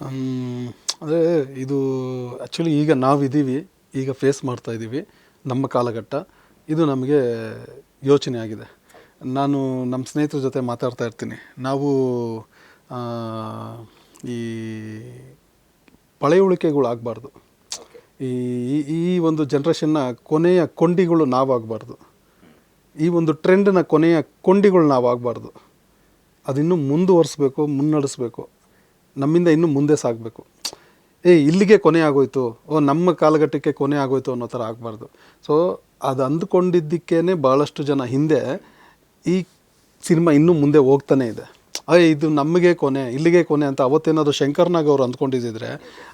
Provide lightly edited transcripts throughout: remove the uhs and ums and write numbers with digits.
ಅಂದರೆ ಇದು ಆ್ಯಕ್ಚುಲಿ ಈಗ ನಾವಿದ್ದೀವಿ, ಈಗ ಫೇಸ್ ಮಾಡ್ತಾ ಇದ್ದೀವಿ ನಮ್ಮ ಕಾಲಘಟ್ಟ. ಇದು ನಮಗೆ ಯೋಚನೆ ಆಗಿದೆ. ನಾನು ನಮ್ಮ ಸ್ನೇಹಿತರ ಜೊತೆ ಮಾತಾಡ್ತಾ ಇರ್ತೀನಿ. ನಾವು ಈ ಪಳೆಯುಳಿಕೆಗಳು ಆಗಬಾರ್ದು. ಈ ಈ ಒಂದು ಜನ್ರೇಷನ್ನ ಕೊನೆಯ ಕೊಂಡಿಗಳು ನಾವಾಗಬಾರ್ದು. ಈ ಒಂದು ಟ್ರೆಂಡ್ನ ಕೊನೆಯ ಕೊಂಡಿಗಳು ನಾವಾಗಬಾರ್ದು. ಅದಿನ್ನೂ ಮುಂದುವರಿಸ್ಬೇಕು, ಮುನ್ನಡೆಸ್ಬೇಕು, ನಮ್ಮಿಂದ ಇನ್ನೂ ಮುಂದೆ ಸಾಗಬೇಕು. ಇಲ್ಲಿಗೆ ಕೊನೆ ಆಗೋಯ್ತು, ನಮ್ಮ ಕಾಲಘಟ್ಟಕ್ಕೆ ಕೊನೆ ಆಗೋಯ್ತು ಅನ್ನೋ ಥರ ಆಗಬಾರ್ದು. ಸೊ ಅದು ಅಂದ್ಕೊಂಡಿದ್ದಕ್ಕೇ ಭಾಳಷ್ಟು ಜನ ಹಿಂದೆ ಈ ಸಿನಿಮಾ ಇನ್ನೂ ಮುಂದೆ ಹೋಗ್ತಾನೆ ಇದೆ. ಇದು ನಮಗೆ ಕೊನೆ, ಇಲ್ಲಿಗೆ ಕೊನೆ ಅಂತ ಅವತ್ತೇನಾದ್ರು ಶಂಕರ್ನಾಗ್ ಅವರು ಅಂದ್ಕೊಂಡಿದ್ದಿದ್ರೆ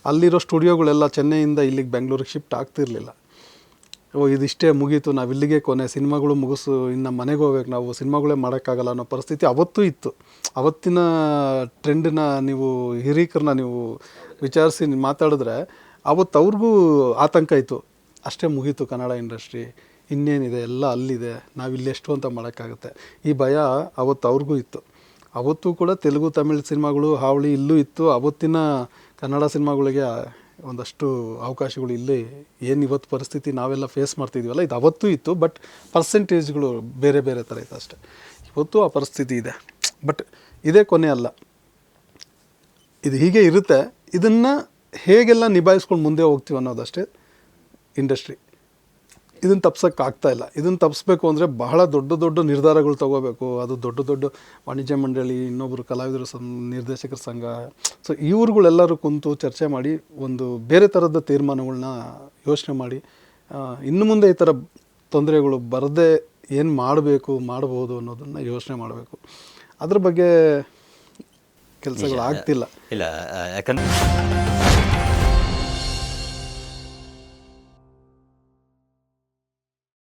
ಅಲ್ಲಿರೋ ಸ್ಟುಡಿಯೋಗಳೆಲ್ಲ ಚೆನ್ನೈಯಿಂದ ಇಲ್ಲಿಗೆ ಬೆಂಗಳೂರಿಗೆ ಶಿಫ್ಟ್ ಆಗ್ತಿರ್ಲಿಲ್ಲ. ಇದಿಷ್ಟೇ ಮುಗೀತು, ನಾವು ಇಲ್ಲಿಗೆ ಕೊನೆ, ಸಿನಿಮಾಗಳು ಮುಗಿಸು, ಇನ್ನು ಮನೆಗೆ ಹೋಗ್ಬೇಕು, ನಾವು ಸಿನಿಮಾಗಳೇ ಮಾಡೋಕ್ಕಾಗಲ್ಲ ಅನ್ನೋ ಪರಿಸ್ಥಿತಿ ಅವತ್ತೂ ಇತ್ತು. ಅವತ್ತಿನ ಟ್ರೆಂಡನ್ನ ನೀವು ಹಿರೀಕರನ್ನ ನೀವು ವಿಚಾರಿಸಿ ಮಾತಾಡಿದ್ರೆ ಅವತ್ತು ಅವ್ರಿಗೂ ಆತಂಕ ಇತ್ತು. ಅಷ್ಟೇ ಮುಗೀತು ಕನ್ನಡ ಇಂಡಸ್ಟ್ರಿ, ಇನ್ನೇನಿದೆ, ಎಲ್ಲ ಅಲ್ಲಿದೆ, ನಾವಿಲ್ಲೆಷ್ಟು ಅಂತ ಮಾಡೋಕ್ಕಾಗುತ್ತೆ, ಈ ಭಯ ಅವತ್ತು ಅವ್ರಿಗೂ ಇತ್ತು. ಅವತ್ತು ಕೂಡ ತೆಲುಗು ತಮಿಳು ಸಿನಿಮಾಗಳು ಹಾವಳಿ ಇಲ್ಲೂ ಇತ್ತು. ಅವತ್ತಿನ ಕನ್ನಡ ಸಿನಿಮಾಗಳಿಗೆ ಒಂದಷ್ಟು ಅವಕಾಶಗಳು ಇಲ್ಲಿ ಏನು ಇವತ್ತು ಪರಿಸ್ಥಿತಿ ನಾವೆಲ್ಲ ಫೇಸ್ ಮಾಡ್ತಿದ್ದೀವಲ್ಲ, ಇದು ಅವತ್ತೂ ಇತ್ತು. ಬಟ್ ಪರ್ಸೆಂಟೇಜ್ಗಳು ಬೇರೆ ಬೇರೆ ಥರ ಇತ್ತು ಅಷ್ಟೇ. ಇವತ್ತು ಆ ಪರಿಸ್ಥಿತಿ ಇದೆ. ಬಟ್ ಇದೇ ಕೊನೆ ಅಲ್ಲ, ಇದು ಹೀಗೆ ಇರುತ್ತೆ. ಇದನ್ನು ಹೇಗೆಲ್ಲ ನಿಭಾಯಿಸ್ಕೊಂಡು ಮುಂದೆ ಹೋಗ್ತೀವಿ ಅನ್ನೋದಷ್ಟೇ ಇಂಡಸ್ಟ್ರಿ. ಇದನ್ನು ತಪ್ಸೋಕ್ಕಾಗ್ತಾಯಿಲ್ಲ. ಇದನ್ನು ತಪ್ಪಿಸ್ಬೇಕು ಅಂದರೆ ಬಹಳ ದೊಡ್ಡ ದೊಡ್ಡ ನಿರ್ಧಾರಗಳು ತೊಗೋಬೇಕು. ಅದು ದೊಡ್ಡ ದೊಡ್ಡ ವಾಣಿಜ್ಯ ಮಂಡಳಿ, ಇನ್ನೊಬ್ಬರು ಕಲಾವಿದರು ನಿರ್ದೇಶಕರ ಸಂಘ, ಸೊ ಇವ್ರುಗಳೆಲ್ಲರೂ ಕುಂತು ಚರ್ಚೆ ಮಾಡಿ ಒಂದು ಬೇರೆ ಥರದ ತೀರ್ಮಾನಗಳನ್ನ ಯೋಚನೆ ಮಾಡಿ ಇನ್ನು ಮುಂದೆ ಈ ಥರ ತೊಂದರೆಗಳು ಬರದೇ ಏನು ಮಾಡಬೇಕು, ಮಾಡ್ಬೋದು ಅನ್ನೋದನ್ನು ಯೋಚನೆ ಮಾಡಬೇಕು. ಅದ್ರ ಬಗ್ಗೆ ಕೆಲಸಗಳು ಆಗ್ತಿಲ್ಲ. ಇಲ್ಲ, ಯಾಕಂದ್ರೆ